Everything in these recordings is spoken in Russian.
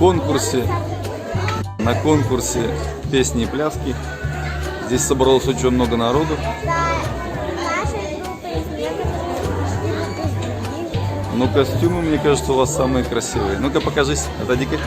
на конкурсе песни и пляски. Здесь собралось очень много народу. Но костюмы, мне кажется, у вас самые красивые. Ну-ка, покажись, отойди-ка.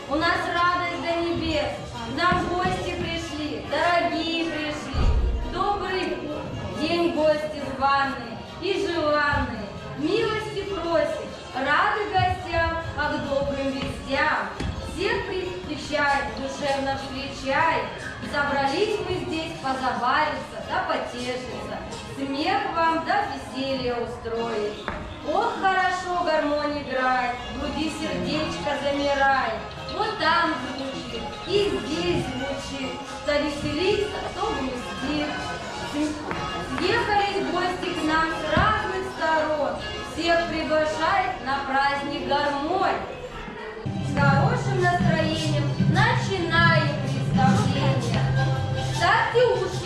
У нас радость до небес, к нам гости пришли, дорогие пришли. Добрый день, гости званые и желанные, милости просим, рады гостям, а к добрым вестям. Всех встречай, душевно встречай, собрались мы здесь позабавиться да потешиться, смех вам да веселье устроить. Ох, хорошо гармония играет, в груди сердечко замирает. Вот там звучит, и здесь звучит, то веселится, то грустит. Съехались гости к нам с разных сторон, всех приглашает на праздник гармонь. С хорошим настроением начинаем представление. Ставьте уши